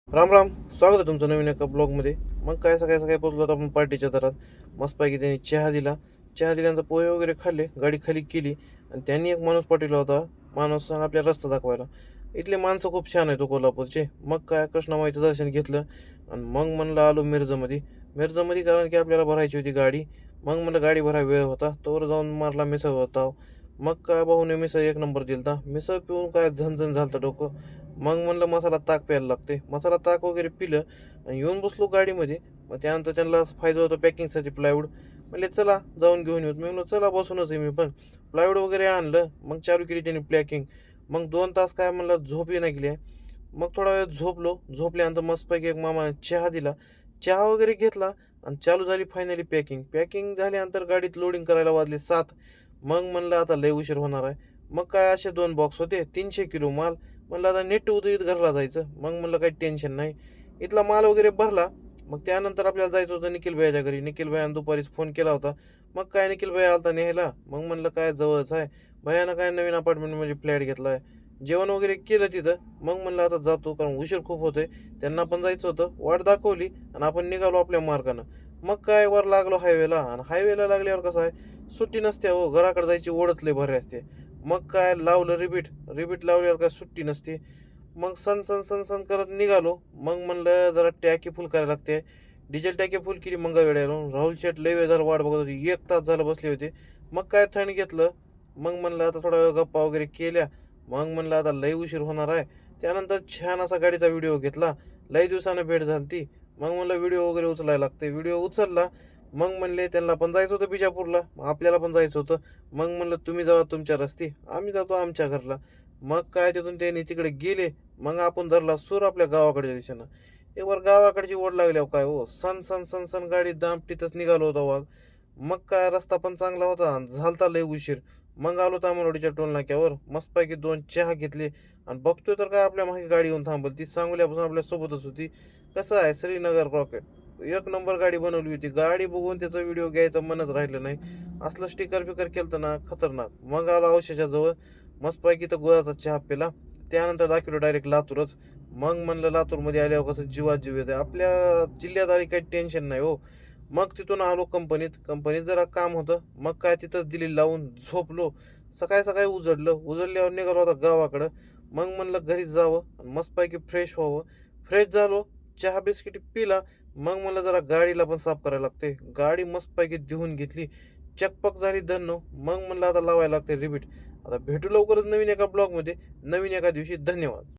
राम राम. स्वागत आहे तुमचं नवीन एका ब्लॉगमध्ये. मग काय सकाळी सकाळी पोचलो होतो आपण पार्टीच्या दारात. मस्तपैकी त्यांनी चहा दिला. चहा दिल्यानंतर पोहे वगैरे खाल्ले, गाडी खाली केली आणि त्यांनी एक माणूस पाठवला होता. माणूस आपल्याला रस्ता दाखवायला. इथले माणसं खूप छान आहेत कोल्हापूरचे. मग काय कृष्णामाईचं दर्शन घेतलं आणि मग म्हणलं आलो मिरजमध्ये. मिरजमध्ये कारण की आपल्याला भरायची होती गाडी. मग म्हणलं गाडी भराय वेळ होता तोवर जाऊन मारला मिसळ होता. मग काय भाऊने मिसळ एक नंबर दिलता. मिसळ पिऊन काय झणझण झालं डोकं. मग म्हणलं मसाला ताक प्यायला लागते. मसाला ताक वगैरे पिलं आणि येऊन बसलो गाडीमध्ये. मग त्यानंतर त्यांना पाहिजे होतं पॅकिंगसाठी प्लायवूड. म्हणले चला जाऊन घेऊन येऊ. मी म्हणलो चला बसूनच आहे मी पण. प्लायवूड वगैरे आणलं. मग चालू केली त्यांनी पॅकिंग. मग 2 तास काय म्हणलं झोपही नाही गेली. मग थोडा वेळ झोपलो. झोपल्यानंतर मस्तपैकी एक मामा चहा दिला. चहा वगैरे घेतला आणि चालू झाली फायनली पॅकिंग. पॅकिंग झाल्यानंतर गाडीत लोडिंग करायला वाजले 7. मग म्हणलं आता लय उशीर होणार आहे. मग काय असे 2 बॉक्स होते 300 किलो माल. म्हणलं आता नीट उदगीत घरला जायचं. मग म्हणलं काही टेन्शन नाही. इथला माल वगैरे भरला. मग त्यानंतर आपल्याला जायचं होतं निखिल भैयाच्या घरी. निखिल भैयानं दुपारीच फोन केला होता. मग काय निखिल भैया आलता न्यायला. मग म्हणलं काय जवळच आहे. भैयानं काय नवीन अपार्टमेंटमध्ये फ्लॅट घेतला आहे. जेवण वगैरे केलं तिथं. मग म्हणलं आता जातो कारण उशीर खूप होतोय. त्यांना पण जायचं होतं. वाट दाखवली आणि आपण निघालो आपल्या मार्गानं. मग काय वर लागलो हायवेला आणि हायवेला लागल्यावर कसं आहे सुट्टी नसते हो. घराकडे जायची ओढच लय भारी असते. मग काय लावलं रिपीट. रिपीट लावल्यावर काय सुट्टी नसते. मग सन सन सन सन करत निघालो. मग म्हणलं जरा टॅकी फुल करायला लागते. डिझेल टॅकी फुल केली मंगळवेळ्याला. राहुल शेट लय वेळ झाला वाट बघत होती. 1 तास झालं बसले होते. मग काय थंड घेतलं. मग म्हणलं आता थोडा वेळ गप्पा वगैरे केल्या. मग म्हणलं आता लय उशीर होणार आहे. त्यानंतर छान असा गाडीचा व्हिडिओ घेतला. लय दिवसानं भेट झाली ती. मग म्हणलं व्हिडिओ वगैरे उचलायला लागते. व्हिडिओ उचलला. मग म्हणले त्यांना पण जायचं होतं बिजापूरला. आपल्याला पण जायचं होतं. मग म्हणलं तुम्ही जावा तुमच्या रस्ते, आम्ही जातो आमच्या घरला. मग काय तिथून त्यांनी तिकडे गेले. मग आपण धरला सूर आपल्या गावाकडच्या दिशेनं. एकवर गावाकडची ओढ लागल्यावर काय हो सन सन सन सन गाडी दामटीतच निघालो होता वाघ. मग काय रस्ता पण चांगला होता आणि झालता लय उशीर. मग आलो तामरोडीच्या टोल नाक्यावर. मस्तपैकी 2 चहा घेतले आणि बघतोय तर काय आपल्या मागे गाडी येऊन थांबल. ती सांगोल्यापासून आपल्या सोबतच होती. कसं आहे श्रीनगर रॉकेट. एक नंबर गाडी बनवली होती. गाडी बघून त्याचा व्हिडिओ घ्यायचं मनच राहिलं नाही. असलं स्टिकर बिकर केलं ना खतरनाक. मग आलो औषधाच्या जवळ. मस्तपैकी तर गुळाचा चहा पिला. त्यानंतर दाखवलं डायरेक्ट लातूरच. मग म्हणलं लातूरमध्ये आल्यावर कसं जीवात जीव येते. आपल्या जिल्ह्यात आली काही टेन्शन नाही हो. मग तिथून आलो कंपनीत. कंपनीत जरा काम होतं. मग काय तिथंच दिली लावून झोपलो. सकाळी सकाळी उजडल्यावर निघालो होता गावाकडं. मग म्हणलं घरी जावं आणि मस्तपैकी फ्रेश व्हावं. फ्रेश झालो. चहा बिस्किट पिला. मग म्हणलं जरा गाडीला पण साफ करायला लागते. गाडी मस्तपैकी धुवून घेतली. चकपक झाली धन्नो. मग म्हणलं आता लावायला लागते रिपीट. आता भेटू लवकरच नवीन एका ब्लॉगमध्ये नवीन एका दिवशी. धन्यवाद.